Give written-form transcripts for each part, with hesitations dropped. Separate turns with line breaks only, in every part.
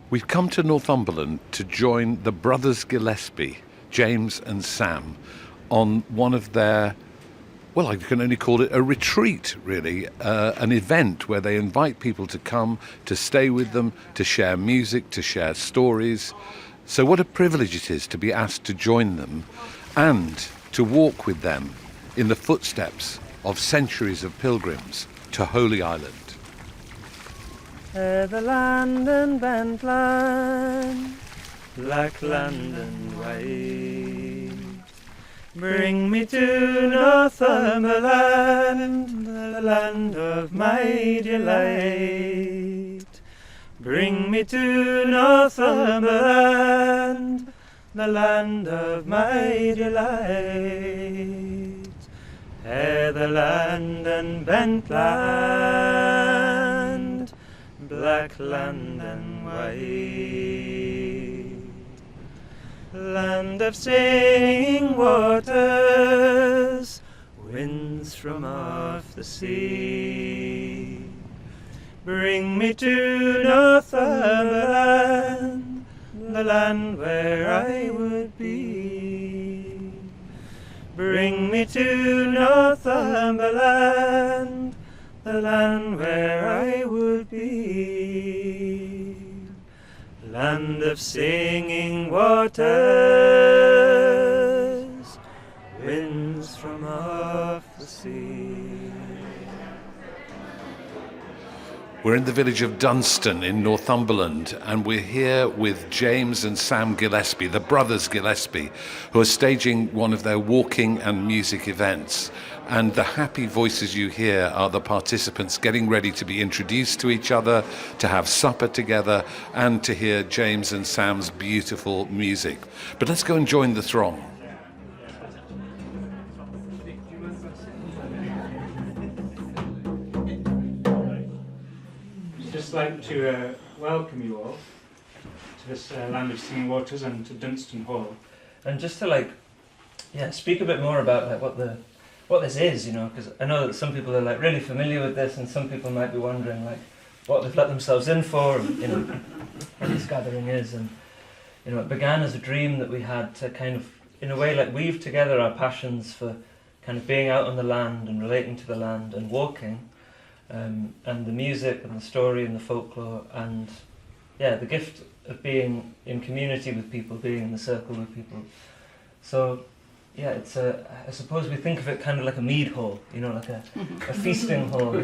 We've come to Northumberland to join the Brothers Gillespie, James and Sam, on one of their, well, I can only call it a retreat, really, an event where they invite people to come, to stay with them, to share music, to share stories. So what a privilege it is to be asked to join them and to walk with them in the footsteps of centuries of pilgrims to Holy Island.
The London bent line, black London white. Bring me to Northumberland, the land of my delight. Bring me to Northumberland, the land of my delight. The London bent land, black London white. Land of singing waters, winds from off the sea. Bring me to Northumberland, the land where I would be. Bring me to Northumberland, the land where I would be. Land of singing waters, winds from off the sea.
We're in the village of Dunstan in Northumberland, and we're here with James and Sam Gillespie, the Brothers Gillespie, who are staging one of their walking and music events. And the happy voices you hear are the participants getting ready to be introduced to each other, to have supper together, and to hear James and Sam's beautiful music. But let's go and join the throng.
I'd just like to welcome you all to this land of singing waters and to Dunstan Hall.
And just to speak a bit more about what this is, because I know that some people are really familiar with this, and some people might be wondering what they've let themselves in for, and, what this gathering is. And it began as a dream that we had to kind of, in a way, weave together our passions for kind of being out on the land and relating to the land and walking, and the music and the story and the folklore, and the gift of being in community with people, being in the circle with people. So it's I suppose we think of it kind of like a mead hall, like a feasting hall.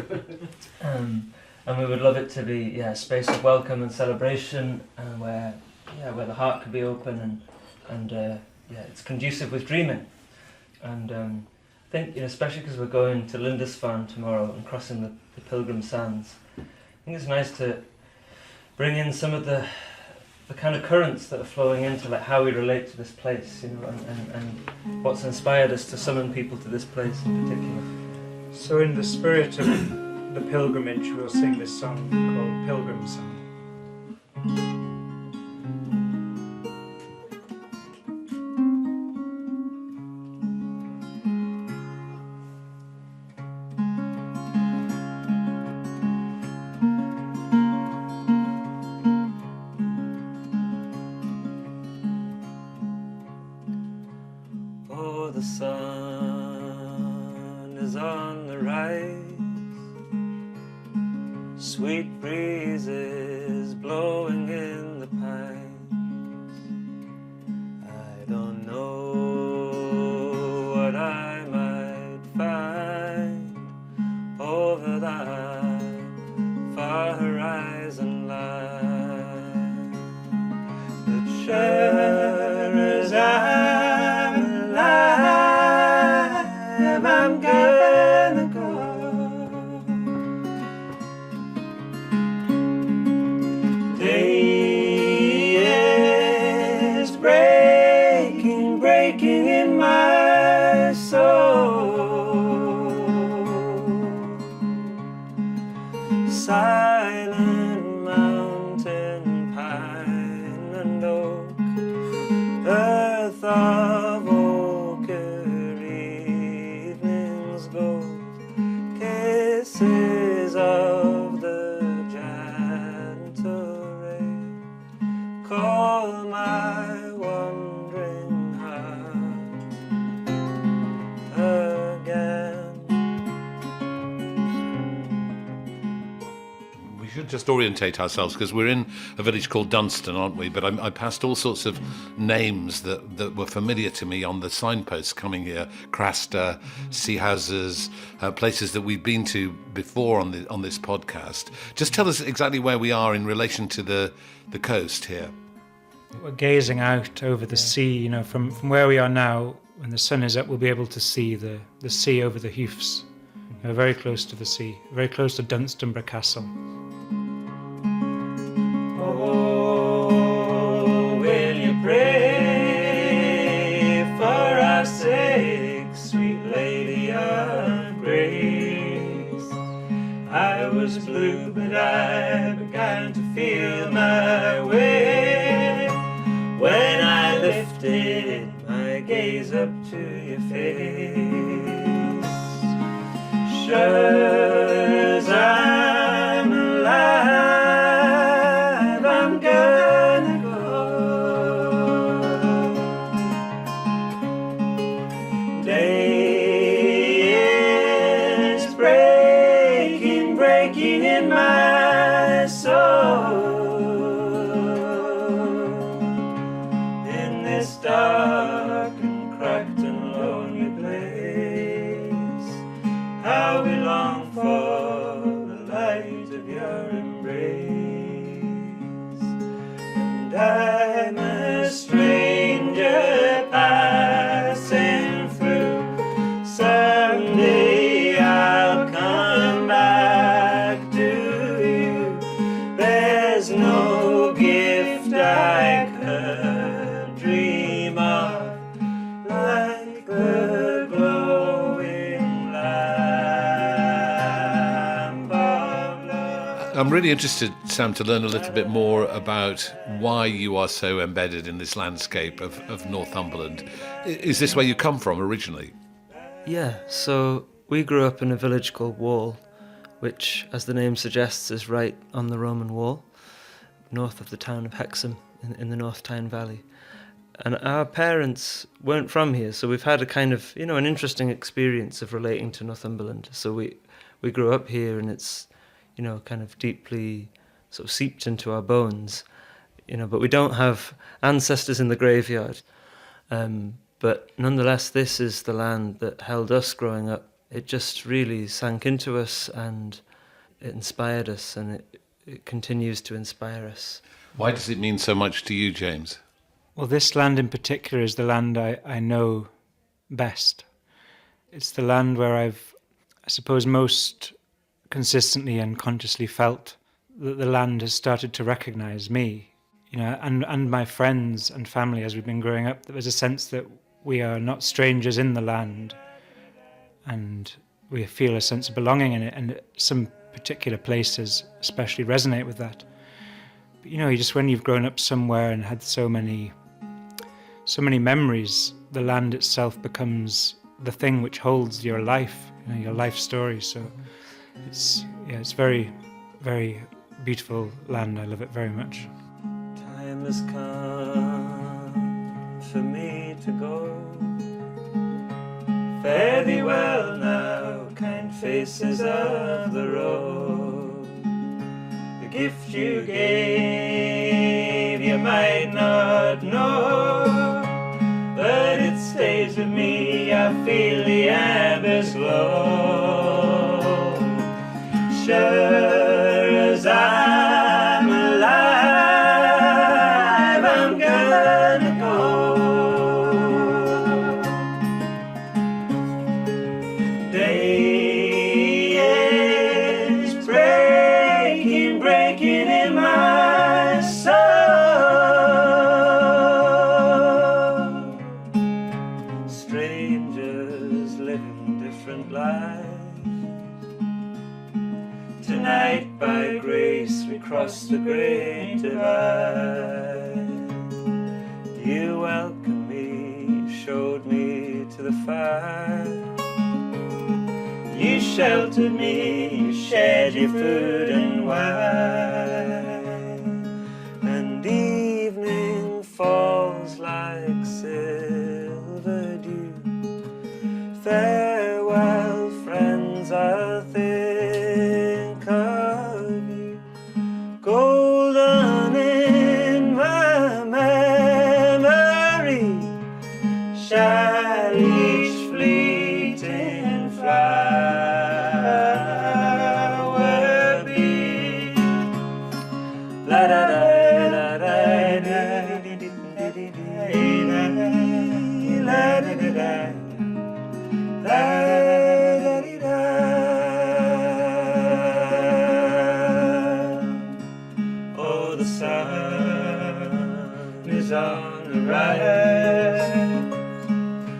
And we would love it to be a space of welcome and celebration, and where the heart could be open, and it's conducive with dreaming. And I think, especially because we're going to Lindisfarne tomorrow and crossing the Pilgrim Sands, I think it's nice to bring in some of the kind of currents that are flowing into how we relate to this place, and what's inspired us to summon people to this place in particular.
So in the spirit of the pilgrimage, we'll sing this song called Pilgrim Song.
The sun is on the rise, sweet breezes blowing in the pines. I don't know what I might find over that far horizon line, but sure as I'm gonna go. Day is breaking in my soul. Silent mountain pine and oak, earth of kisses of the gentle rain.
just orientate ourselves, because we're in a village called Dunstan, aren't we? But I passed all sorts of names that were familiar to me on the signposts coming here: Craster, Sea Houses, places that we've been to before on this podcast. Just tell us exactly where we are in relation to the coast here.
We're gazing out over the sea, you know, from where we are now. When the sun is up, we'll be able to see the sea over the Hoofs. We're very close to the sea, very close to Dunstanburgh Castle.
Oh, will you pray for our sake, sweet Lady of Grace? I was blue, but I began to feel my way when I lifted my gaze up to your face. Sure as I'm alive, I'm gonna go. Day is breaking, breaking in my soul. In this dark and cracked and lonely place, how we long for the light of your embrace. And I'm a stranger passing through. Someday I'll come back to you. There's no gift I could dream of like the glowing lamp of love.
I'm really interested, Sam, to learn a little bit more about why you are so embedded in this landscape of Northumberland. Is this where you come from originally?
Yeah, so we grew up in a village called Wall, which, as the name suggests, is right on the Roman wall, north of the town of Hexham in the North Tyne Valley. And our parents weren't from here, so we've had a kind of, you know, an interesting experience of relating to Northumberland. So we grew up here, and it's, you know, kind of deeply sort of seeped into our bones, you know, but we don't have ancestors in the graveyard. But nonetheless, this is the land that held us growing up. It just really sank into us, and it inspired us, and it continues to inspire us.
Why does it mean so much to you, James?
Well, this land in particular is the land I know best. It's the land where I've, I suppose, most consistently and consciously felt that the land has started to recognise me, you know, and my friends and family as we've been growing up. There was a sense that we are not strangers in the land, and we feel a sense of belonging in it, and some particular places especially resonate with that. But, you know, you just, when you've grown up somewhere and had so many memories, the land itself becomes the thing which holds your life, you know, your life story. So it's very, very beautiful land. I love it very much.
Time has come for me to go. Fare thee well now, kind faces of the road. The gift you gave you might not know, but it stays with me. I feel the embers glow. Sure as I'm alive, I'm gonna go. Day is breaking, breaking in my soul. Strangers living different lives. Tonight by grace we cross the great divide. You welcomed me, showed me to the fire. You sheltered me, you shared your food and wine. And evening falls like silver dew. Farewell, friends, I'll think of you. La da da da da Oh, the sun is on the rise,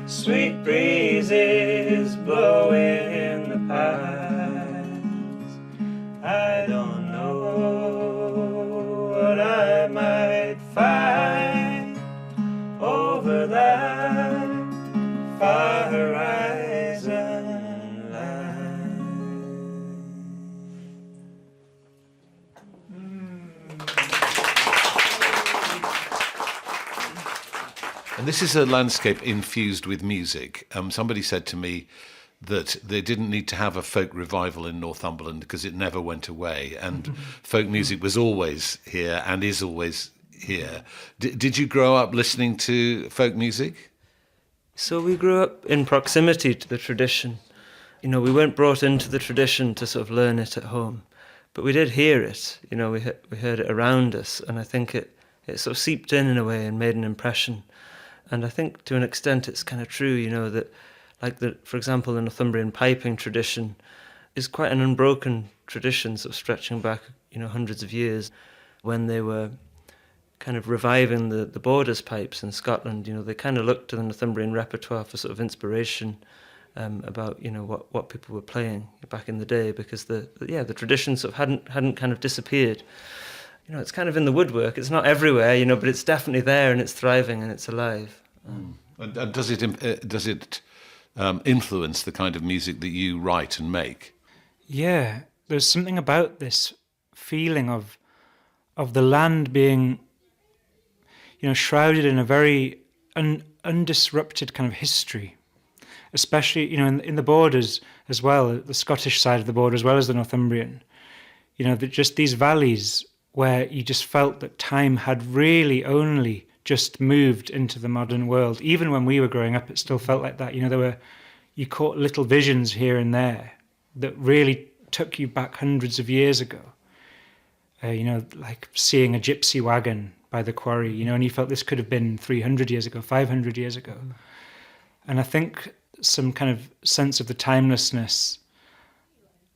sweet breezes blowing in the pines. I don't know what I might find over that far horizon line.
And this is a landscape infused with music. Somebody said to me that they didn't need to have a folk revival in Northumberland because it never went away, and folk music was always here and is always here. Did you grow up listening to folk music?
So we grew up in proximity to the tradition. You know, we weren't brought into the tradition to sort of learn it at home, but we did hear it. You know, we heard it around us, and I think it sort of seeped in a way and made an impression. And I think to an extent it's kind of true, you know, that for example, the Northumbrian piping tradition is quite an unbroken tradition, sort of stretching back, you know, hundreds of years. When they were kind of reviving the Borders pipes in Scotland, you know, they kind of looked to the Northumbrian repertoire for sort of inspiration about, you know, what people were playing back in the day, because the tradition sort of hadn't kind of disappeared. You know, it's kind of in the woodwork. It's not everywhere, you know, but it's definitely there, and it's thriving and it's alive.
And does it influence the kind of music that you write and make?
Yeah, there's something about this feeling of the land being, you know, shrouded in a very undisrupted kind of history, especially, you know, in the Borders as well, the Scottish side of the border as well as the Northumbrian. You know, just these valleys where you just felt that time had really only just moved into the modern world. Even when we were growing up, it still felt like that. You know, you caught little visions here and there that really took you back hundreds of years ago. You know, like seeing a gypsy wagon by the quarry, you know, and you felt this could have been 300 years ago, 500 years ago. And I think some kind of sense of the timelessness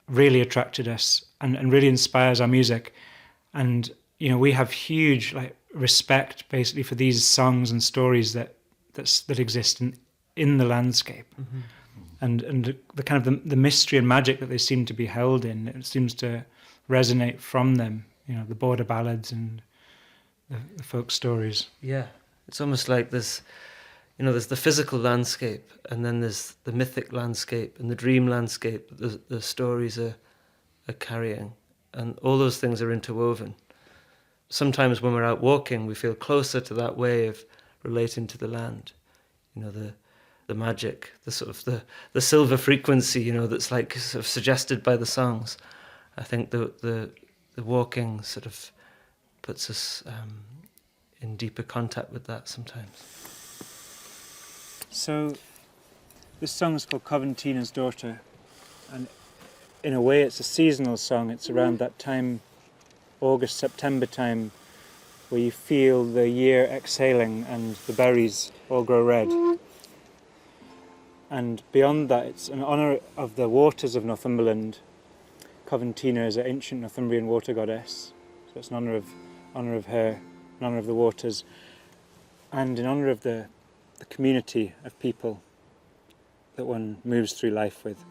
really attracted us and really inspires our music. And, you know, we have huge respect basically for these songs and stories that exist in the landscape. Mm-hmm. And the kind of the mystery and magic that they seem to be held in, it seems to resonate from them, you know, the border ballads and the folk stories.
Yeah, it's almost like there's the physical landscape, and then there's the mythic landscape and the dream landscape that the stories are carrying. And all those things are interwoven. Sometimes when we're out walking, we feel closer to that way of relating to the land. You know, the magic, the sort of the silver frequency, you know, that's like sort of suggested by the songs. I think the walking sort of puts us in deeper contact with that sometimes.
So this song is called Coventina's Daughter, and in a way it's a seasonal song. It's around that time, August, September time, where you feel the year exhaling and the berries all grow red. And beyond that, it's in honour of the waters of Northumberland. Coventina is an ancient Northumbrian water goddess, so it's in honour of her, in honour of the waters, and in honour of the community of people that one moves through life with.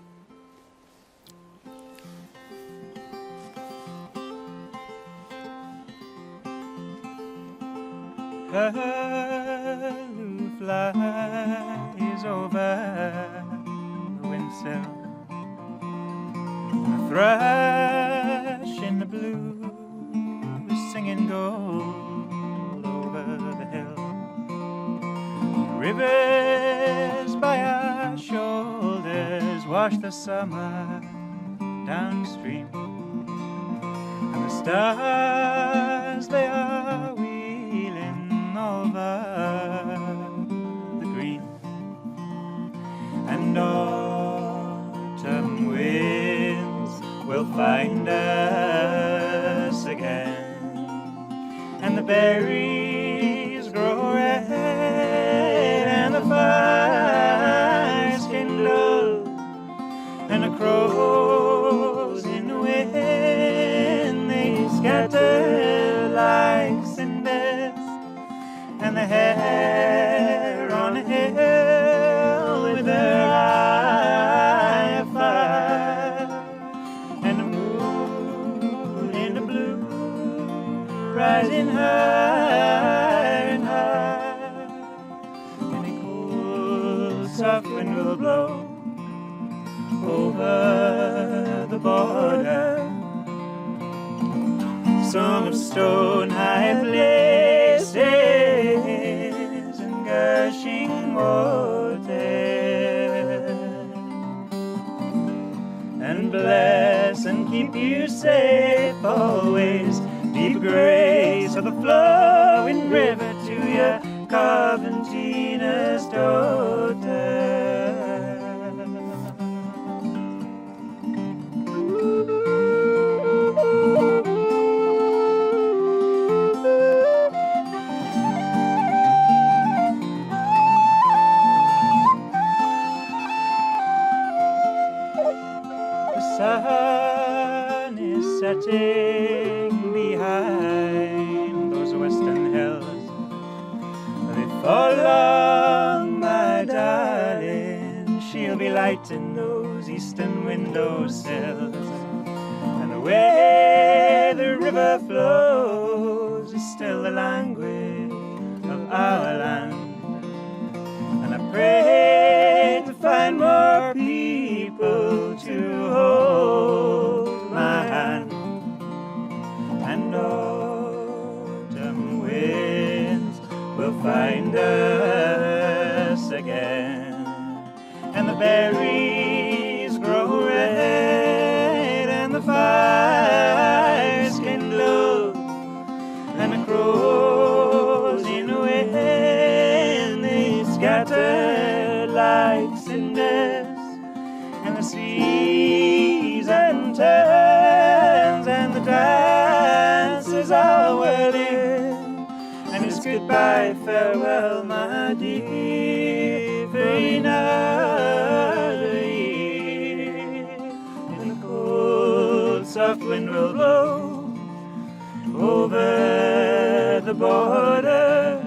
Who flies over the windsill, a thrush in the blue is singing gold over the hill. Rivers by our shoulders wash the summer downstream, and the stars they are over the green, and autumn winds will find us again and the berries grow red, and the fires kindle, and the crows in the wind, they scatter like cinders, and the hare on a hill with her eye afire, and the moon in the blue rising higher and higher, and a cool soft wind will blow over the border. Song of stone high places and gushing water, and bless and keep you safe always. Deep grace of the flowing river to your Coventina's daughter. The sun is setting behind those western hills. They fall on my darling, she'll be lighting those eastern windowsills. And the way the river flows is still the language of our land. And I pray to find more people to hold my hand, and autumn winds will find us again, and the berries grow red, and the fires kindle, and the crows in the wind, they scatter like cinders, and the season turns, and the dances are whirling, and it's goodbye, farewell, my dear, for another year. And the cold, soft wind will blow over the border.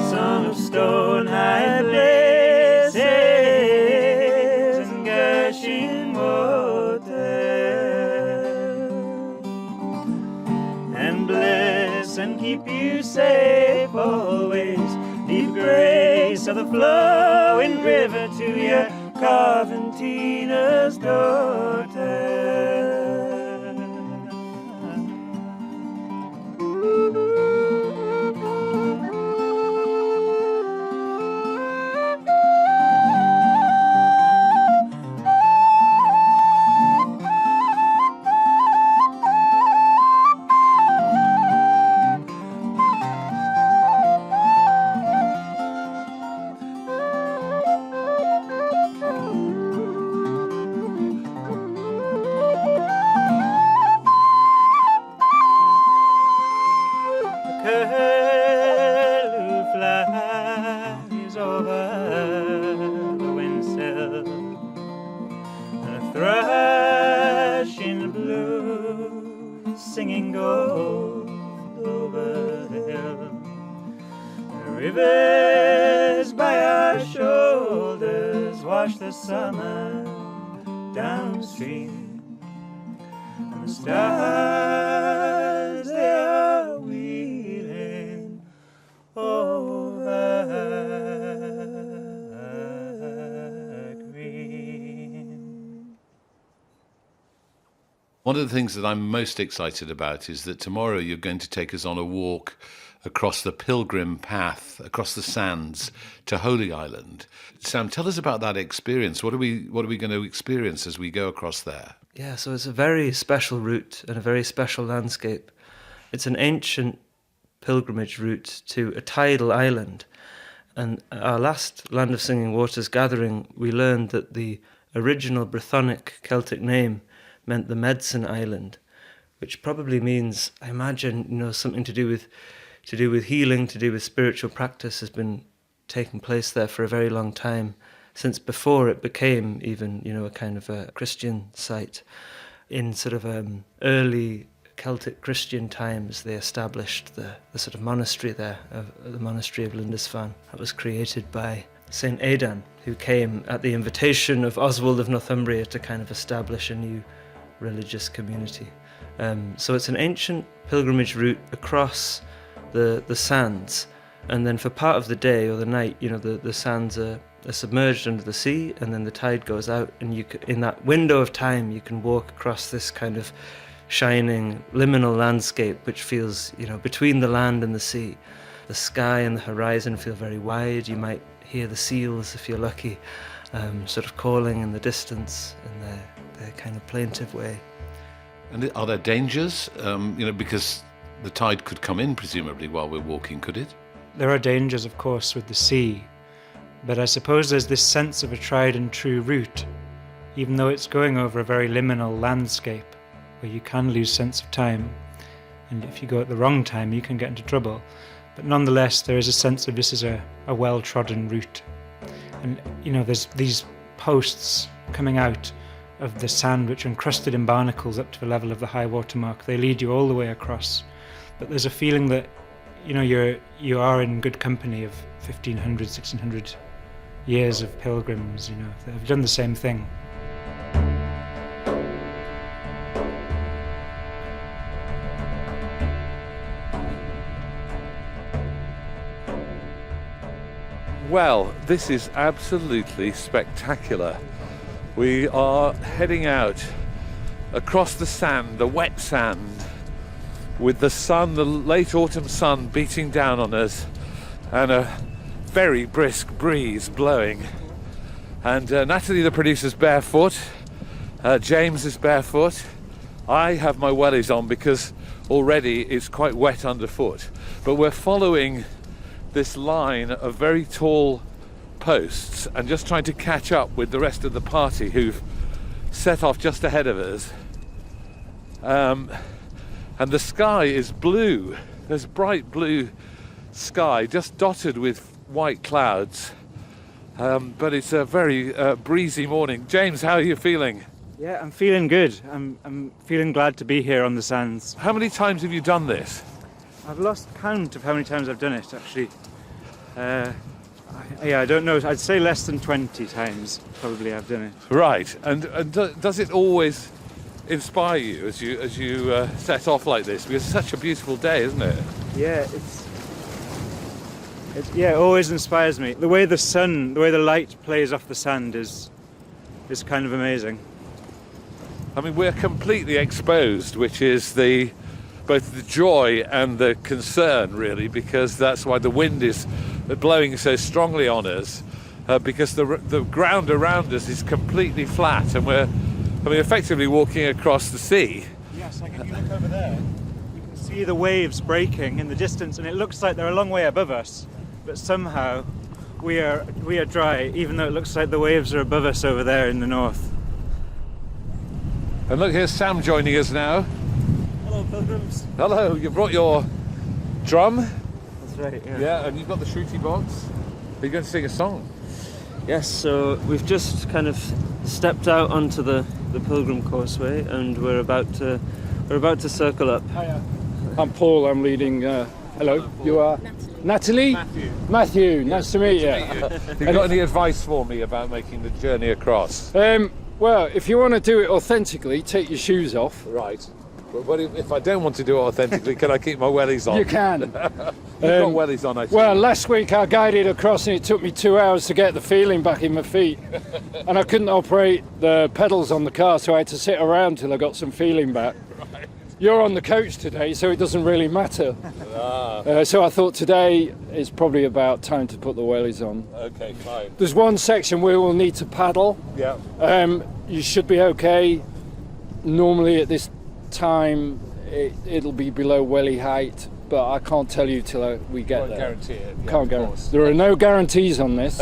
Song of stone high places and gushing water, and bless and keep you safe always. Deep grace of the flowing river to your Coventina's daughter. Curlew flies over the windsill, and a thrush in the blue singing gold over the hill. The rivers by our shoulders wash the summer downstream, and the stars they are wheeling over green.
One of the things that I'm most excited about is that tomorrow you're going to take us on a walk across the pilgrim path, across the sands to Holy Island. Sam, tell us about that experience. What are we going to experience as we go across there?
Yeah, so it's a very special route and a very special landscape. It's an ancient pilgrimage route to a tidal island. And at our last Land of Singing Waters gathering, we learned that the original Brythonic Celtic name meant the Medicine Island, which probably means, I imagine, something to do with healing, to do with spiritual practice has been taking place there for a very long time, since before it became even, a kind of a Christian site. In sort of early Celtic Christian times, they established the sort of monastery there, the monastery of Lindisfarne. That was created by Saint Aiden, who came at the invitation of Oswald of Northumbria to kind of establish a new religious community. So it's an ancient pilgrimage route across the sands, and then for part of the day or the night, the sands are submerged under the sea, and then the tide goes out, and in that window of time you can walk across this kind of shining liminal landscape which feels between the land and the sea. The sky and the horizon feel very wide. You might hear the seals, if you're lucky, sort of calling in the distance in their kind of plaintive way.
And are there dangers? Because the tide could come in presumably while we're walking, could it?
There are dangers, of course, with the sea, but I suppose there's this sense of a tried and true route, even though it's going over a very liminal landscape where you can lose sense of time, and if you go at the wrong time you can get into trouble. But nonetheless, there is a sense of this is a well-trodden route. And, there's these posts coming out of the sand which are encrusted in barnacles up to the level of the high water mark. They lead you all the way across. But there's a feeling that, you are in good company of 1500, 1600 years of pilgrims, that have done the same thing.
Well, this is absolutely spectacular. We are heading out across the sand, the wet sand, with the sun, the late autumn sun beating down on us, and a very brisk breeze blowing. And Natalie, the producer's barefoot. James is barefoot. I have my wellies on because already it's quite wet underfoot. But we're following this line of very tall posts and just trying to catch up with the rest of the party who've set off just ahead of us. And the sky is blue. There's bright blue sky just dotted with white clouds, but it's a very breezy morning. James, how are you feeling?
Yeah, I'm feeling good. I'm feeling glad to be here on the sands.
How many times have you done this?
I've lost count of how many times I've done it, actually. I don't know. I'd say less than 20 times probably I've done it.
Right, and does it always inspire you as you set off like this? Because it's such a beautiful day, isn't it?
Yeah, it always inspires me. The way the light plays off the sand is kind of amazing.
I mean, we're completely exposed, which is both the joy and the concern, really, because that's why the wind is blowing so strongly on us, because the ground around us is completely flat, and we're effectively walking across the sea.
Yes, like if you look over there, you can see the waves breaking in the distance, and it looks like they're a long way above us, but somehow we are dry, even though it looks like the waves are above us over there in the north.
And look, here's Sam joining us now.
Hello, pilgrims.
Hello, you brought your drum?
That's right, yeah.
Yeah, and you've got the shruti box. Are you going to sing a song?
Yes, so we've just kind of stepped out onto the pilgrim causeway, and we're about to circle up.
Hiya. I'm Paul. I'm leading. Hello. You are Natalie. Matthew. Nice to meet you.
Have you got any advice for me about making the journey across?
Well, if you want to do it authentically, take your shoes off.
Right. But if I don't want to do it authentically, can I keep my wellies on?
You can.
You've got wellies on, I see.
Well, last week I guided across and it took me 2 hours to get the feeling back in my feet. And I couldn't operate the pedals on the car, so I had to sit around till I got some feeling back.
Right.
You're on the coach today, so it doesn't really matter. So I thought today is probably about time to put the wellies on.
Okay, fine.
There's one section where we'll need to paddle.
Yeah.
You should be okay. Normally at this time it'll be below welly height, but I can't tell you till we get there.
Guarantee it. Yeah,
Can't guarantee. There are no guarantees on this.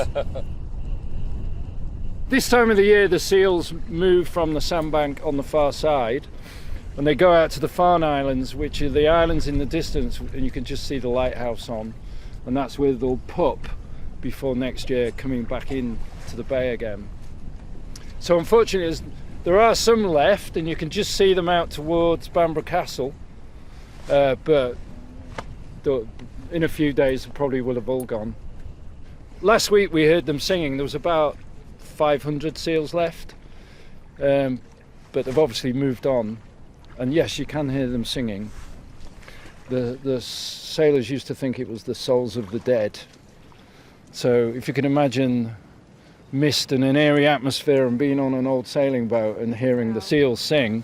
This time of the year the seals move from the sandbank on the far side, And they go out to the Farne Islands, which are the islands in the distance, and you can just see the lighthouse on, and that's where they'll pup before next year coming back in to the bay again. So unfortunately there are some left, and you can just see them out towards Bamborough Castle, but in a few days probably will have all gone. Last week we heard them singing. There was about 500 seals left, but they've obviously moved on. And yes, you can hear them singing. The sailors used to think it was the souls of the dead. So if you can imagine mist and an airy atmosphere and being on an old sailing boat and hearing the seals sing,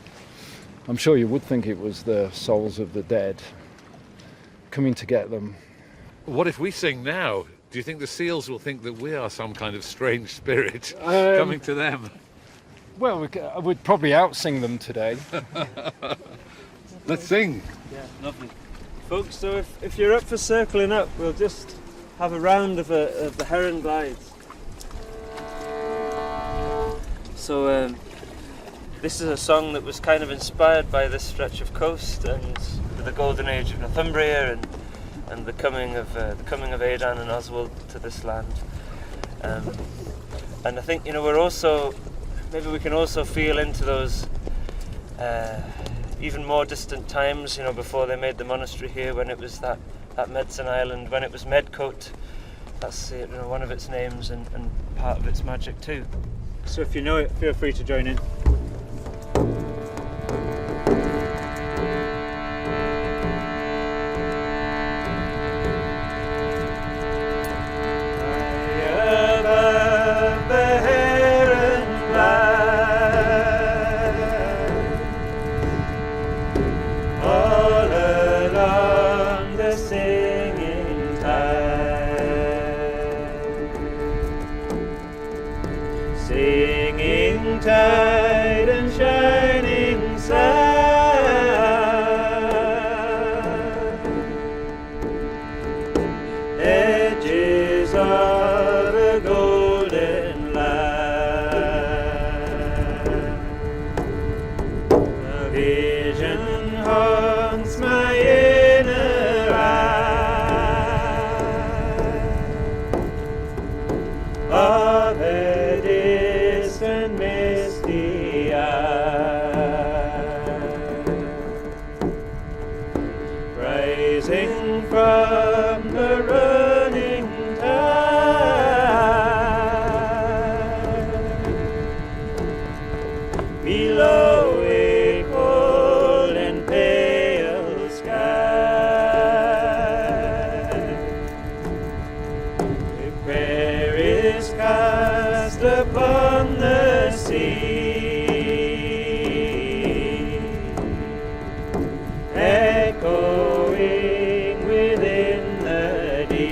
I'm sure you would think it was the souls of the dead coming to get them.
What if we sing now? Do you think the seals will think that we are some kind of strange spirit coming to them?
Well, I would probably out-sing them today.
Let's sing.
Yeah, lovely. Folks, so if you're up for circling up, we'll just have a round of the Heron Glides. So this is a song that was kind of inspired by this stretch of coast and the golden age of Northumbria and the coming of Aiden and Oswald to this land. And I think, you know, maybe we can also feel into those even more distant times, you know, before they made the monastery here, when it was that Medicine Island, when it was Medcote. That's, you know, one of its names and part of its magic too. So if you know it, feel free to join in.
Tide and shining sun, edges of a golden land. A vision haunts my inner eye of a distant misty eye, rising from the running tide, below a cold and pale sky. A prayer is cast upon the sea, echoing within the deep,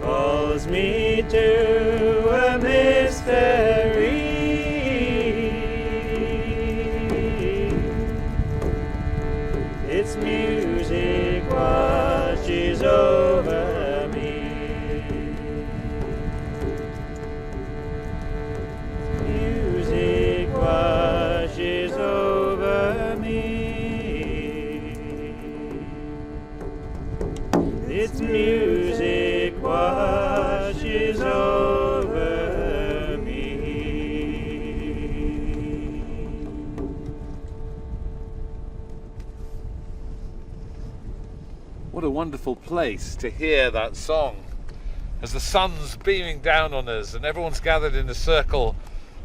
calls me to a mystery. Its music washes over me. Music washes over me. Its music washes over me.
What a wonderful place to hear that song as the sun's beaming down on us and everyone's gathered in a circle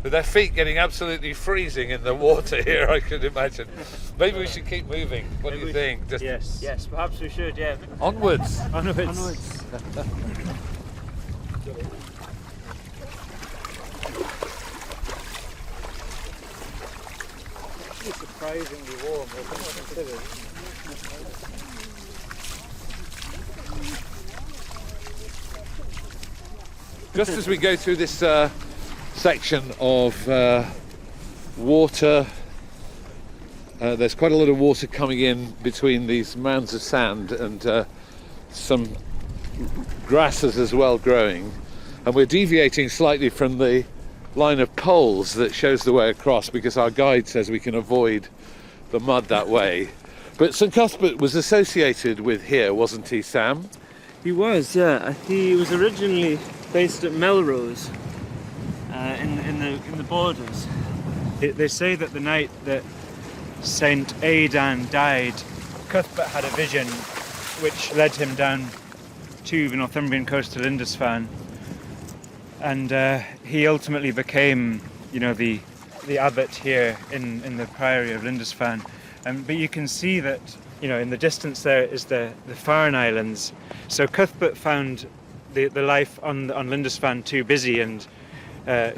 with their feet getting absolutely freezing in the water here, I could imagine. Maybe we should keep moving. What do you think? Just
Yes, perhaps we should, yeah.
onwards.
Onwards.
It's surprisingly warm, wasn't it?
Just as we go through this section of water, there's quite a lot of water coming in between these mounds of sand and some grasses as well growing, and we're deviating slightly from the line of poles that shows the way across, because our guide says we can avoid the mud that way. But St Cuthbert was associated with here, wasn't he, Sam?
He was, yeah. He was originally based at Melrose, in the borders.
They say that the night that Saint Aiden died, Cuthbert had a vision which led him down to the Northumbrian coast to Lindisfarne, and he ultimately became, the abbot here in the priory of Lindisfarne. But you can see that, in the distance there is the Farne Islands. So Cuthbert found the life on Lindisfarne too busy, and there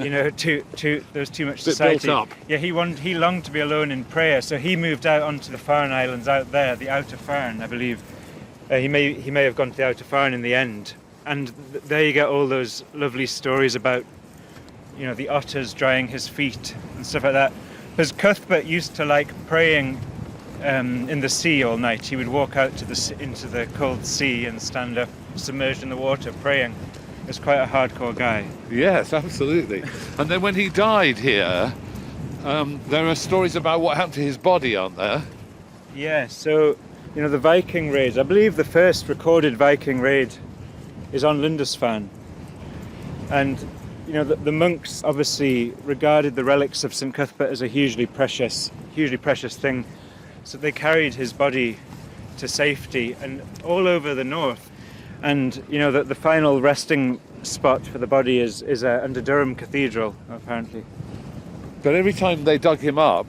was too much society.
Built up.
Yeah, he longed to be alone in prayer, so he moved out onto the Farne Islands out there, the Outer Farne, I believe. He may have gone to the Outer Farne in the end, and there you get all those lovely stories about, the otters drying his feet and stuff like that. Because Cuthbert used to like praying in the sea all night. He would walk out into the cold sea and stand up submerged in the water praying. He was quite a hardcore guy.
Yes, absolutely. And then when he died here, there are stories about what happened to his body, aren't there?
Yeah, so, the Viking raids, I believe the first recorded Viking raid is on Lindisfarne. And, the monks obviously regarded the relics of St Cuthbert as a hugely precious thing. So they carried his body to safety and all over the north. And, the final resting spot for the body is under Durham Cathedral, apparently.
But every time they dug him up,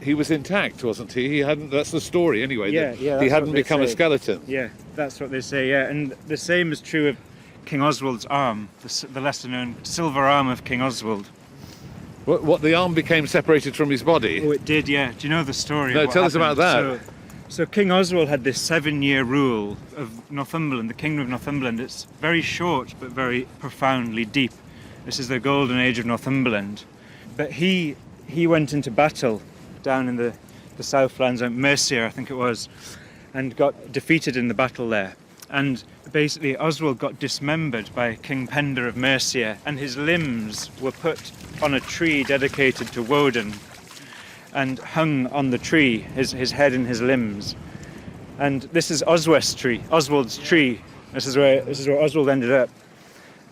he was intact, wasn't he? He hadn't. That's the story, anyway.
Yeah,
he hadn't become a skeleton.
Yeah, that's what they say. Yeah, and the same is true of King Oswald's arm, the lesser-known silver arm of King Oswald.
What the arm became separated from his body?
Oh, it did. Yeah. Do you know the story?
No,
of what
tell us
happened?
about that.
So King Oswald had this 7-year rule of Northumberland, the Kingdom of Northumberland. It's very short but very profoundly deep. This is the golden age of Northumberland. But he went into battle down in the Southlands, Mercia, I think it was, and got defeated in the battle there. And basically Oswald got dismembered by King Penda of Mercia, and his limbs were put on a tree dedicated to Woden and hung on the tree, his head and his limbs. And this is Oswald's tree. This is where Oswald ended up.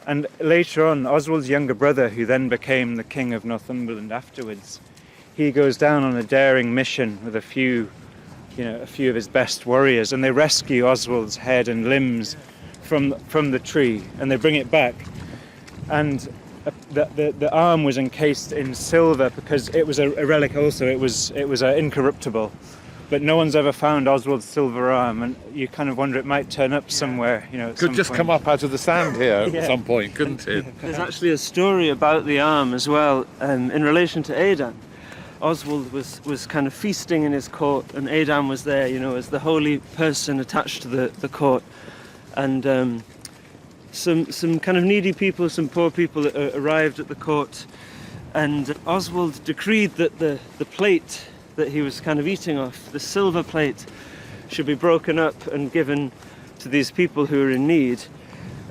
And later on, Oswald's younger brother, who then became the King of Northumberland afterwards, he goes down on a daring mission with a few of his best warriors, and they rescue Oswald's head and limbs from the tree, and they bring it back. And the arm was encased in silver because it was a relic also. It was incorruptible. But no one's ever found Oswald's silver arm, and you kind of wonder it might turn up somewhere.
Could just come up out of the sand here at some point, couldn't it?
There's actually a story about the arm as well, in relation to Aiden. Oswald was kind of feasting in his court, and Aiden was there, as the holy person attached to the court. And some kind of needy people, some poor people arrived at the court, and Oswald decreed that the plate that he was kind of eating off, the silver plate, should be broken up and given to these people who are in need.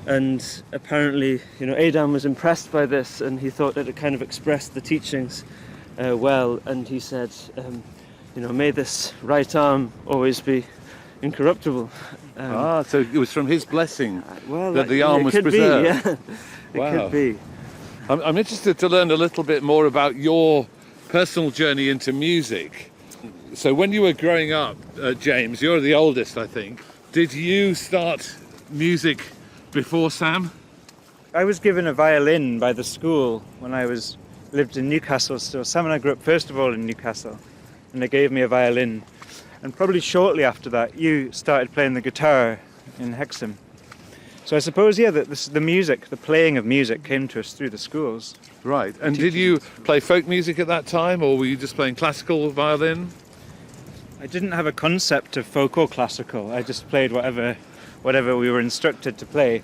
And apparently, Aiden was impressed by this, and he thought that it kind of expressed the teachings well, and he said, may this right arm always be incorruptible.
So it was from his blessing
well,
that the arm was preserved.
Be, yeah. It could be.
I'm interested to learn a little bit more about your personal journey into music. So when you were growing up, James, you're the oldest, I think. Did you start music before Sam?
I was given a violin by the school when I lived in Newcastle still. Sam and I grew up first of all in Newcastle, and they gave me a violin. And probably shortly after that, you started playing the guitar in Hexham. So I suppose, the playing of music came to us through the schools.
Right. And did you play folk music at that time, or were you just playing classical violin?
I didn't have a concept of folk or classical. I just played whatever we were instructed to play.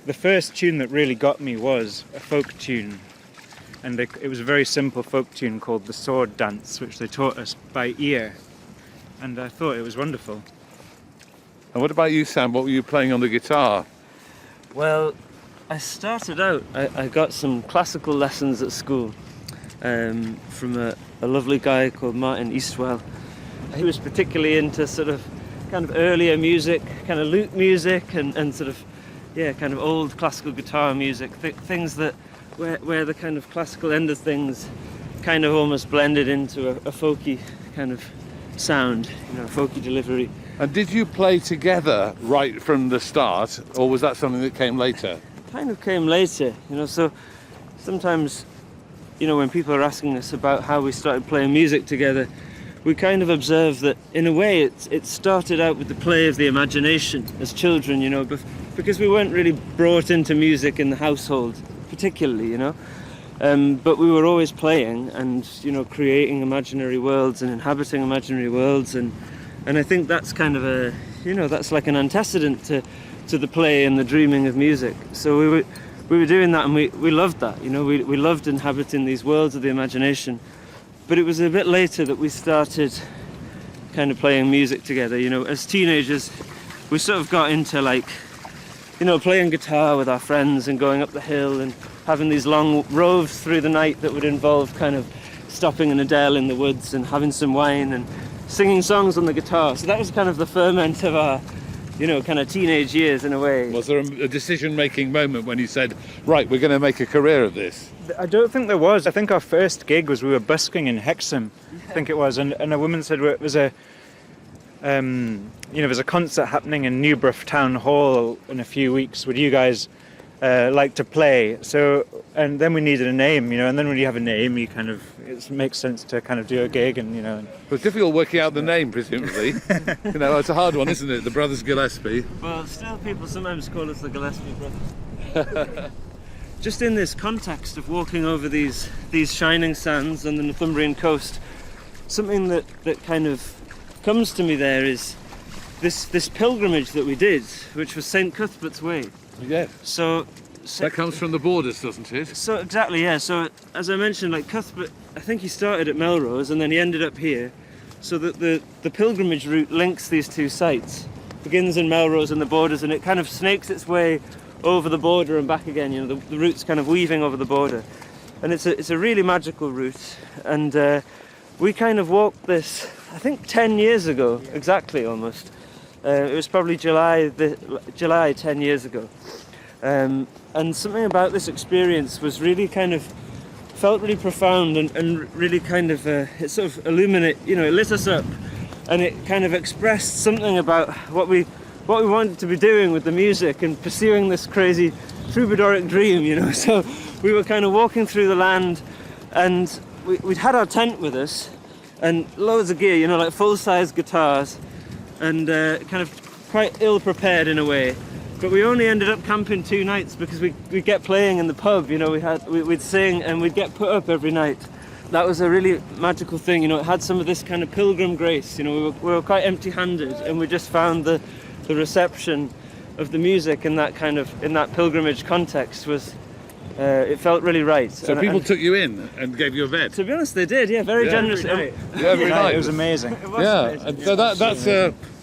The first tune that really got me was a folk tune. And it was a very simple folk tune called The Sword Dance, which they taught us by ear. And I thought it was wonderful.
And what about you, Sam? What were you playing on the guitar?
Well, I started out, I got some classical lessons at school from a lovely guy called Martin Eastwell. He was particularly into sort of kind of earlier music, kind of lute music and sort of, kind of old classical guitar music, things that where the kind of classical end of things kind of almost blended into a folky kind of sound, folky delivery.
And did you play together right from the start, or was that something that came later?
Kind of came later, so sometimes, when people are asking us about how we started playing music together, we kind of observe that in a way it started out with the play of the imagination as children, because we weren't really brought into music in the household particularly, but we were always playing and, creating imaginary worlds and inhabiting imaginary worlds, and I think that's kind of that's like an antecedent to the play and the dreaming of music. So we were doing that, and we loved that, we loved inhabiting these worlds of the imagination. But it was a bit later that we started kind of playing music together, as teenagers we sort of got into playing guitar with our friends and going up the hill and having these long roves through the night that would involve kind of stopping in a dell in the woods and having some wine and singing songs on the guitar. So that was kind of the ferment of our, kind of teenage years in a way.
Was there a decision-making moment when you said, right, we're going to make a career of this?
I don't think there was. I think our first gig was we were busking in Hexham, I think it was, and a woman said it was there's a concert happening in Newbrough Town Hall in a few weeks. Would you guys like to play? So, and then we needed a name, and then when you have a name, it makes sense to kind of do a gig, and
It was difficult working out the name, presumably. It's a hard one, isn't it? The Brothers Gillespie.
Well, still people sometimes call us the Gillespie brothers. Just in this context of walking over these shining sands on the Northumbrian coast, something that kind of comes to me there is this pilgrimage that we did, which was St. Cuthbert's Way.
Yes.
So
That comes from the borders, doesn't it?
So exactly, yeah. So as I mentioned, Cuthbert, I think he started at Melrose and then he ended up here. So that the pilgrimage route links these two sites, begins in Melrose and the borders, and it kind of snakes its way over the border and back again. The route's kind of weaving over the border, and it's a really magical route. And we kind of walked this, I think 10 years ago, exactly almost. It was probably July 10 years ago. And something about this experience was really felt really profound and really it sort of it lit us up, and it kind of expressed something about what we wanted to be doing with the music and pursuing this crazy troubadouric dream, So we were kind of walking through the land, and we'd had our tent with us and loads of gear, full-size guitars, and kind of quite ill-prepared in a way. But we only ended up camping 2 nights because we'd get playing in the pub, we'd sing and we'd get put up every night. That was a really magical thing, it had some of this kind of pilgrim grace, we were quite empty-handed, and we just found the reception of the music in that pilgrimage context was, it felt really right.
So people took you in and gave you a bed?
To be honest, they did, very generously.
Every night.
It was amazing.
It was amazing.
And so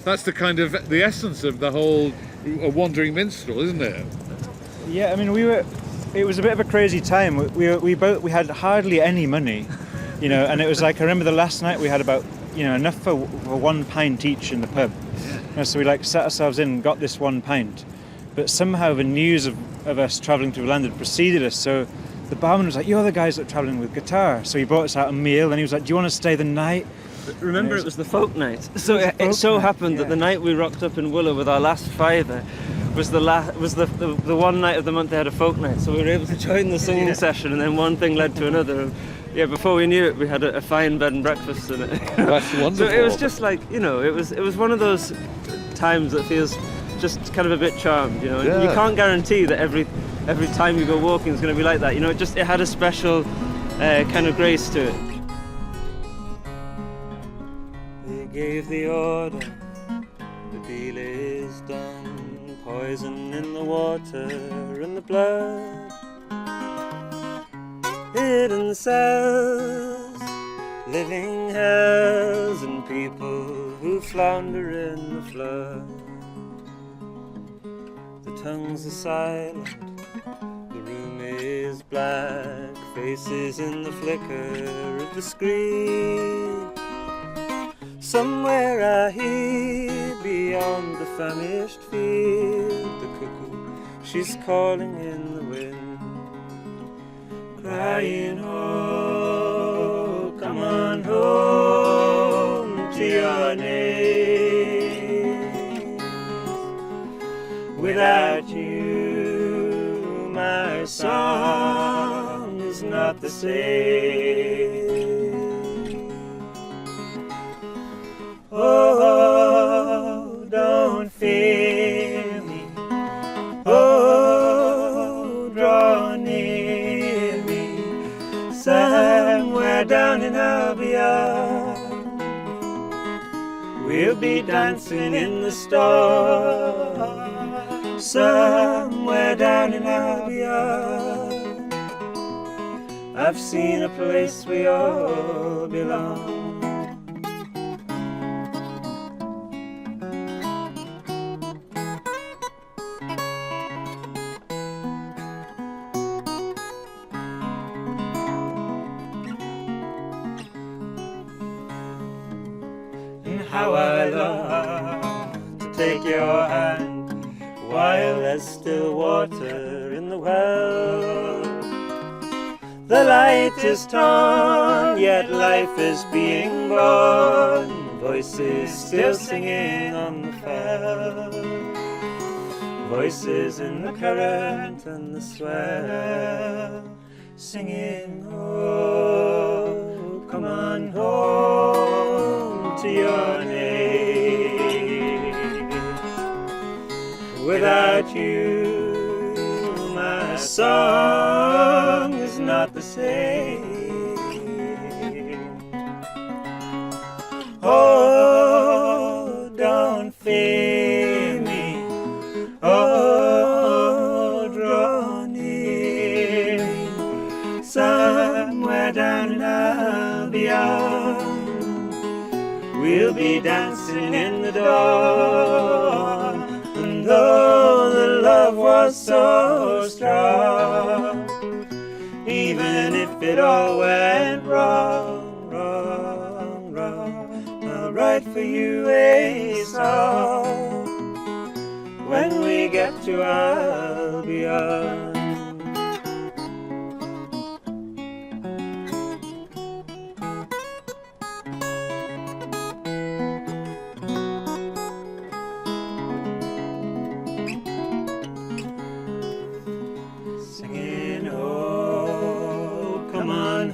that's the kind of the essence of the whole wandering minstrel, isn't it?
Yeah, I mean, it was a bit of a crazy time. We had hardly any money, and it was I remember the last night we had about, enough for 1 pint each in the pub. So we sat ourselves in and got this 1 pint. But somehow the news of us travelling to London preceded us. So the barman was like, "You're the guys that are travelling with guitar." So he brought us out a meal, and he was like, "Do you want to stay the night?"
Remember, it was the folk night. So it so happened that the night we rocked up in Willow with our last fiver was the one night of the month they had a folk night. So we were able to join the singing session, and then one thing led to another. And, before we knew it, we had a fine bed and breakfast in it.
That's wonderful.
So it was just it was one of those times that feels just kind of a bit charmed, And you can't guarantee that every time you go walking is going to be like that. It had a special kind of grace to it. They gave the order, the deal is done, poison in the water and the blood, hidden cells, living hells, and people who flounder in the flood. The tongues are silent,
as black faces in the flicker of the screen. Somewhere I hear beyond the famished field the cuckoo, she's calling in the wind, crying, oh, come on home to your names. Without you, my song is not the same. Oh, don't fear me. Oh, draw near me. Somewhere down in our beyond, we'll be dancing in the storm. Somewhere down in our beyond, I've seen a place we all belong. How I long to take your hand while there's still water in the well. The light is torn, yet life is being born. Voices still singing on the fell. Voices in the current and the swell, singing, oh, come on home to your name. Without you, my song is not the same. Oh, don't fear me. Oh, draw near me. Somewhere down in our beyond, we'll be dancing in the dawn. And though the love was so strong, even if it all went wrong, wrong, wrong, I'll write for you a song when we get to our beyond.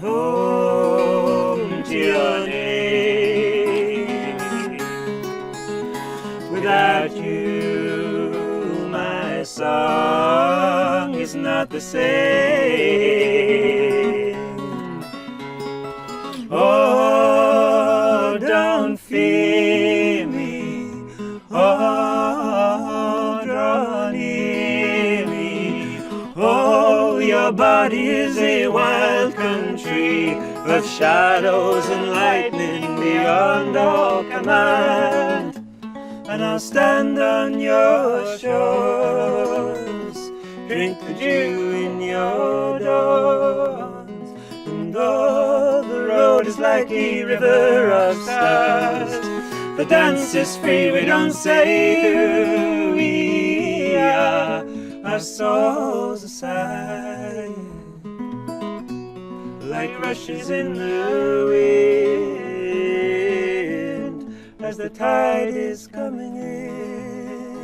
Home to your name. Without you, my song is not the same. Oh, don't fear me. Oh, draw near me. Oh, your body is a wild country of shadows and lightning beyond all command, and I'll stand on your shores, drink the dew in your dawns. And though the road is like a river of stars, the dance is free, we don't say who we are. Our souls are sighing like rushes in the wind as the tide is coming in.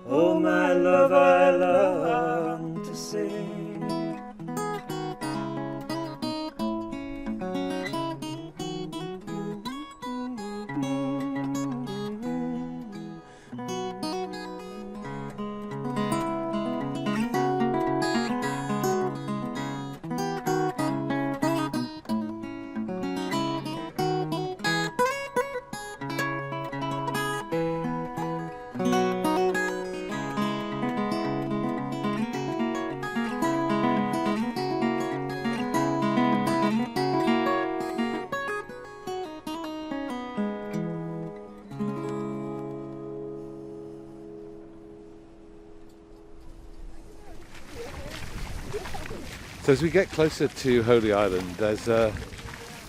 Oh, my love, I long to sing.
So as we get closer to Holy Island, there's a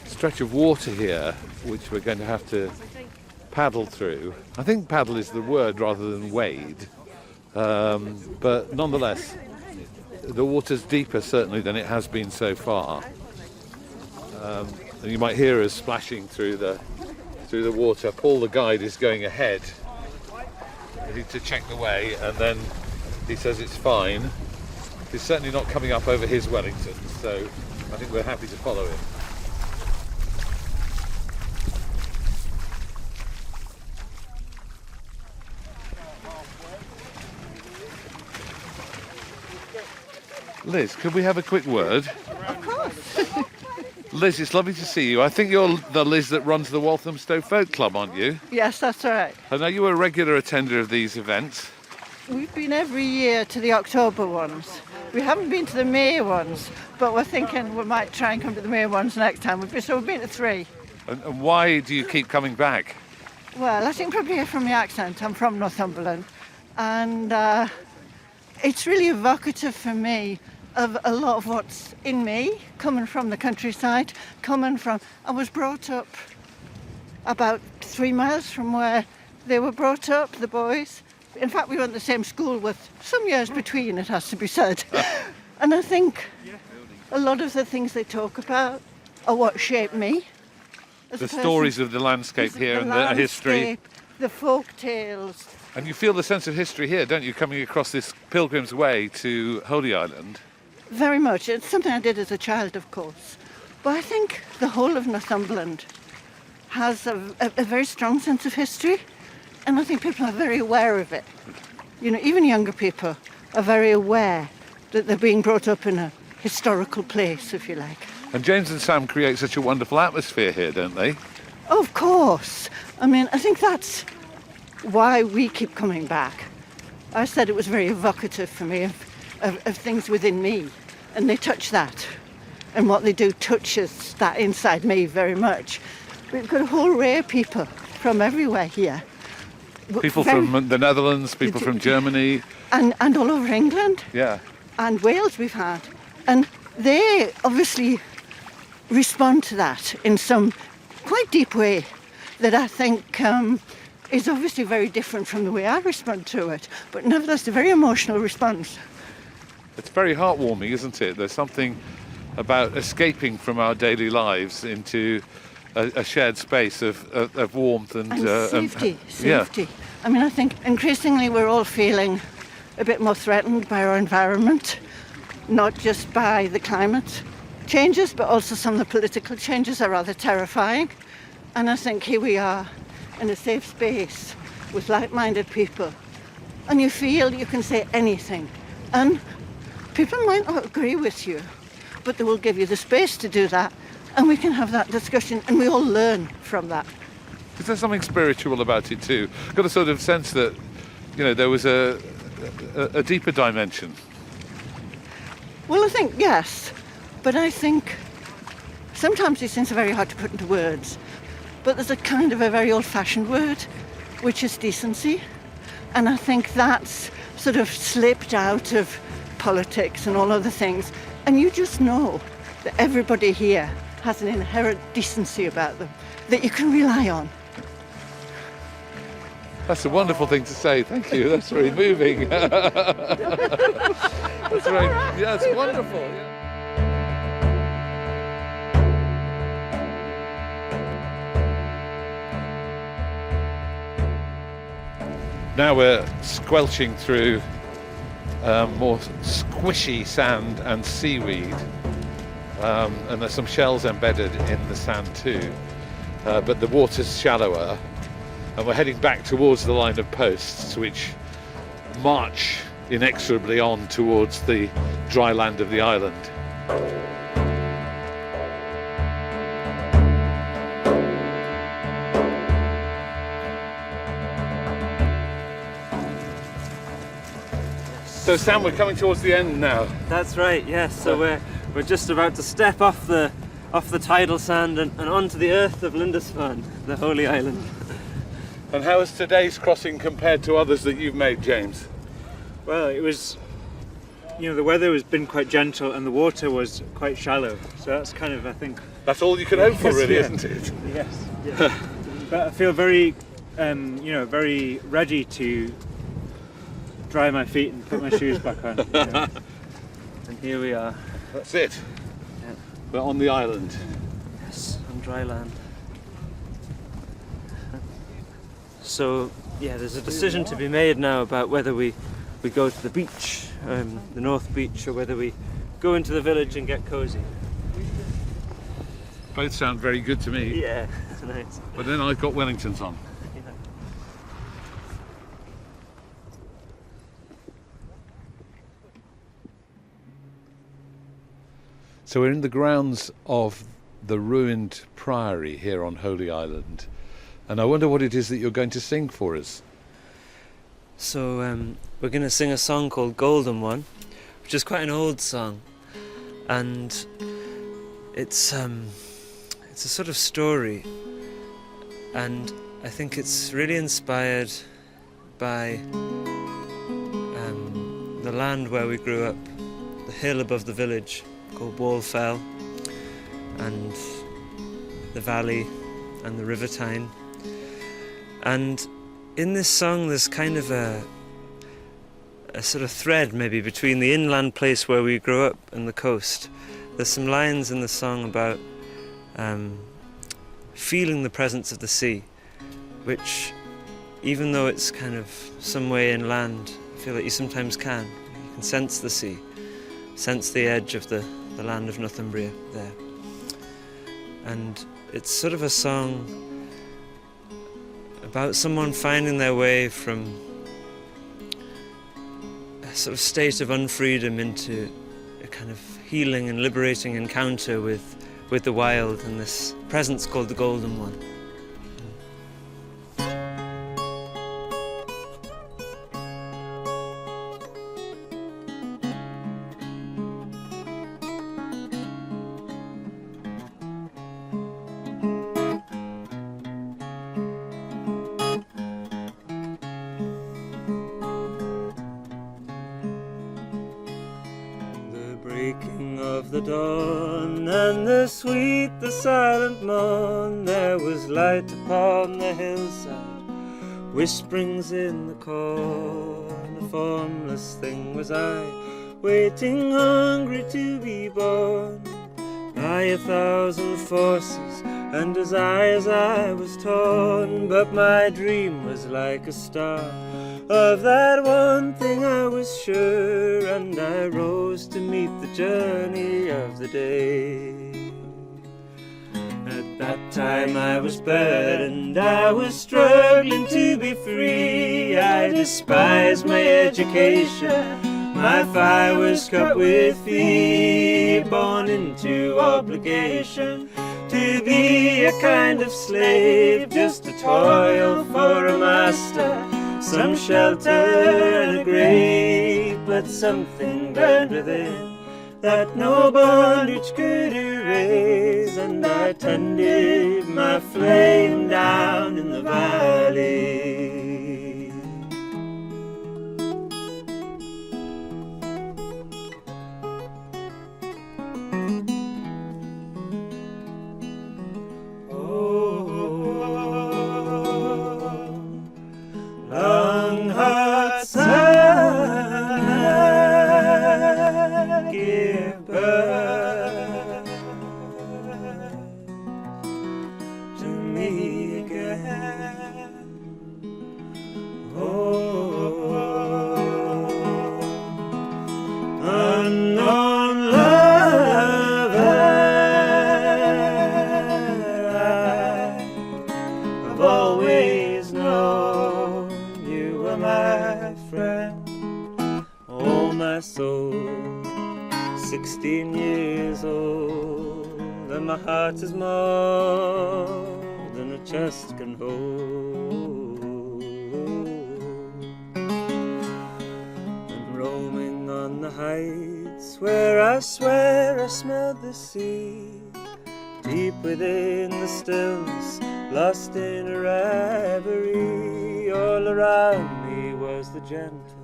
stretch of water here which we're going to have to paddle through. I think paddle is the word rather than wade, but nonetheless the water's deeper certainly than it has been so far, and you might hear us splashing through the water. Paul the guide is going ahead, ready to check the way, and then he says it's fine. He's certainly not coming up over his Wellington, so I think we're happy to follow him. Liz, could we have a quick word?
Of course.
Liz, it's lovely to see you. I think you're the Liz that runs the Walthamstow Folk Club, aren't you?
Yes, that's right.
I know you were a regular attender of these events.
We've been every year to the October ones. We haven't been to the May ones, but we're thinking we might try and come to the May ones next time. So we've been to 3.
And why do you keep coming back?
Well, I think probably from the accent. I'm from Northumberland, and it's really evocative for me of a lot of what's in me, coming from the countryside, I was brought up about 3 miles from where they were brought up, the boys. In fact, we went to the same school with some years between, it has to be said. And I think a lot of the things they talk about are what shaped me.
The stories of the landscape here and the history.
The folk tales.
And you feel the sense of history here, don't you, coming across this Pilgrim's Way to Holy Island?
Very much. It's something I did as a child, of course. But I think the whole of Northumberland has a very strong sense of history, and I think people are very aware of it. You know, even younger people are very aware that they're being brought up in a historical place, if you like.
And James and Sam create such a wonderful atmosphere here, don't they?
Of course. I mean, I think that's why we keep coming back. I said it was very evocative for me of things within me, and they touch that. And what they do touches that inside me very much. We've got a whole array of people from everywhere here.
People from the Netherlands, people from Germany.
And all over England.
Yeah.
And Wales we've had. And they obviously respond to that in some quite deep way that I think is obviously very different from the way I respond to it. But nevertheless, a very emotional response.
It's very heartwarming, isn't it? There's something about escaping from our daily lives into a shared space of warmth and
safety.
Yeah.
I mean, I think increasingly we're all feeling a bit more threatened by our environment, not just by the climate changes, but also some of the political changes are rather terrifying. And I think here we are in a safe space with like-minded people, and you feel you can say anything. And people might not agree with you, but they will give you the space to do that, and we can have that discussion, and we all learn from that.
Is there something spiritual about it too? Got a sort of sense that, you know, there was a deeper dimension.
Well, I think yes, but I think sometimes these things are very hard to put into words, but there's a kind of a very old-fashioned word, which is decency, and I think that's sort of slipped out of politics and all other things, and you just know that everybody here has an inherent decency about them that you can rely on.
That's a wonderful thing to say, thank you, that's very moving. That's very, yeah, it's wonderful. Yeah. Now we're squelching through more squishy sand and seaweed, and there's some shells embedded in the sand too, but the water's shallower, and we're heading back towards the line of posts which march inexorably on towards the dry land of the island. So Sam, we're coming towards the end now.
That's right, yes. So we're just about to step off the tidal sand and onto the earth of Lindisfarne, the Holy Island.
And how has today's crossing compared to others that you've made, James?
Well, it was
the weather has been quite gentle and the water was quite shallow. So that's kind of, I think...
That's all you can hope for,
Yes,
really,
yeah.
isn't it?
Yes. Yeah. But I feel very, very ready to dry my feet and put my shoes back on.
And here we are.
That's it.
Yeah.
We're on the island.
Yes, on dry land. So, yeah, there's a decision to be made now about whether we go to the beach, the North Beach, or whether we go into the village and get cosy.
Both sound very good to me.
Yeah, nice.
But then I've got Wellingtons on. So we're in the grounds of the ruined priory here on Holy Island, and I wonder what it is that you're going to sing for us.
So we're going to sing a song called Golden One, which is quite an old song, and it's a sort of story, and I think it's really inspired by the land where we grew up, the hill above the village called Wallfell, and the valley and the River Tyne. And in this song there's kind of a sort of thread maybe between the inland place where we grew up and the coast. There's some lines in the song about feeling the presence of the sea, which, even though it's kind of some way inland, I feel that you sometimes can. You can sense the sea, sense the edge of the land of Northumbria there. And it's sort of a song about someone finding their way from a sort of state of unfreedom into a kind of healing and liberating encounter with the wild and this presence called the Golden One.
Breaking of the dawn and the sweet, the silent morn, there was light upon the hillside, whisperings in the corn. A formless thing was I, waiting hungry to be born. By 1,000 forces and as I was torn, but my dream was like a star. Of that one thing I was sure, and I rose to meet the journey of the day. At that time I was burdened, I was struggling to be free. I despised my education, my fire was cut with fee, born into obligation to be a kind of slave, just to toil for a master, some shelter and a grave, but something burned within that no bondage could erase, and I tended my flame down in the valley. Long hearts I give birth to me again. Unknown lover, I've always known you were my friend. Oh, my soul, 16 years old, and my heart is more than a chest can hold. And roaming on the heights where I swear I smelled the sea, deep within the stillness, lost in a reverie. All around me was the gentle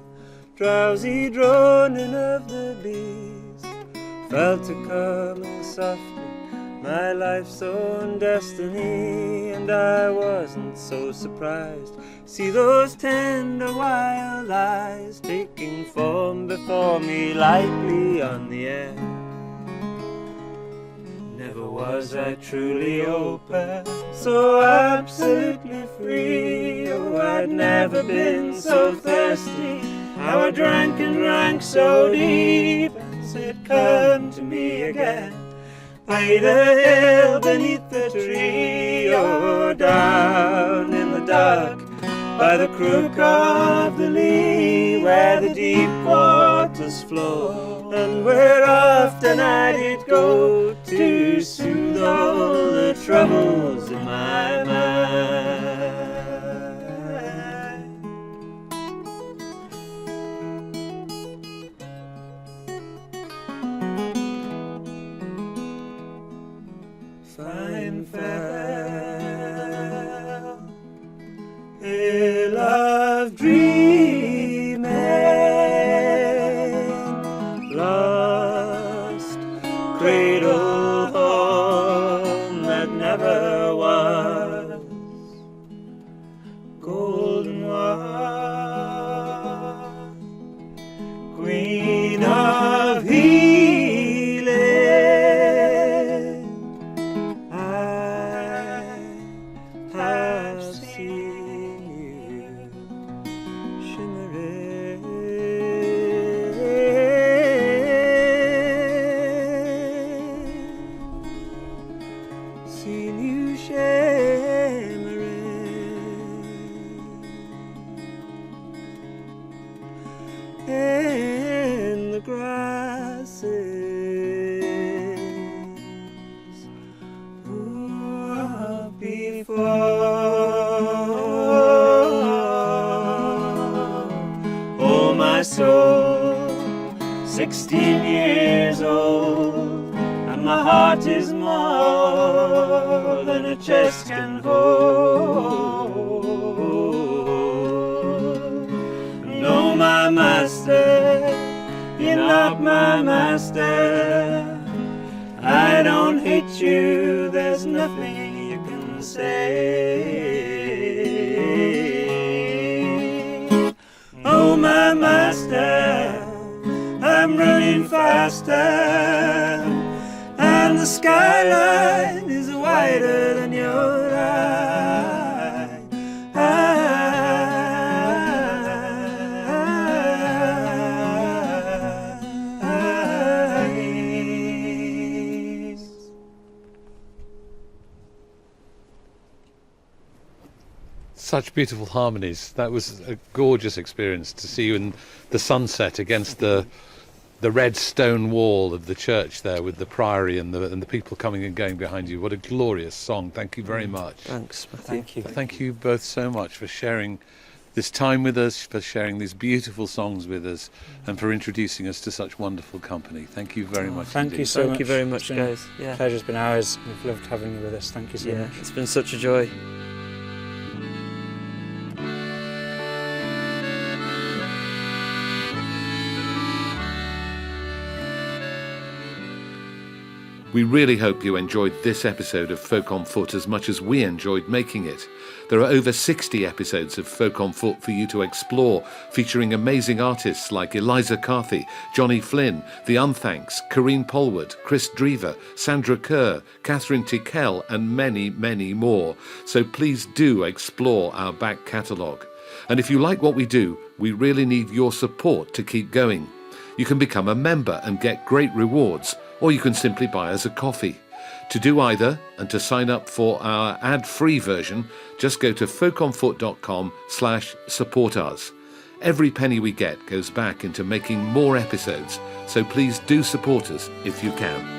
drowsy droning of the bees, felt it coming softly, my life's own destiny, and I wasn't so surprised. See those tender wild eyes taking form before me lightly on the air. Never was I truly open, so absolutely free. Oh, I'd never been so thirsty. How I drank and drank so deep, and said, come to me again. By the hill beneath the tree, or down in the dark, by the crook of the Lee, where the deep waters flow, and where often I did go to soothe all the troubles in my mind. Fine farewell, a love dreaming, lost cradle home that never was, golden one, queen of healing, I have seen you shimmering, seen you shimmering in the grasses before. Oh, my soul, 16 years old, and my heart is more than a chest can hold. No, my master, you're not my master. I don't hate you, there's nothing you can say. Oh, my master, I'm running faster, and the skyline is wider than your eye.
Such beautiful harmonies. That was a gorgeous experience to see you in the sunset against the red stone wall of the church there, with the priory and the people coming and going behind you. What a glorious song. Thank you very much.
Thanks, Matthew.
Thank you.
Thank you both so much for sharing this time with us, for sharing these beautiful songs with us, and for introducing us to such wonderful company. Thank you very much
Thank
indeed.
you so much.
Thank you very much,
It's been
guys. Yeah.
Pleasure's been ours. We've loved having you with us. Thank you so
Yeah,
much.
it's been such a joy.
We really hope you enjoyed this episode of Folk on Foot as much as we enjoyed making it. There are over 60 episodes of Folk on Foot for you to explore, featuring amazing artists like Eliza Carthy, Johnny Flynn, The Unthanks, Corrine Polwood, Chris Drever, Sandra Kerr, Catherine Tickell, and many, many more. So please do explore our back catalogue. And if you like what we do, we really need your support to keep going. You can become a member and get great rewards, or you can simply buy us a coffee. To do either, and to sign up for our ad-free version, just go to folkonfoot.com/support us. Every penny we get goes back into making more episodes, so please do support us if you can.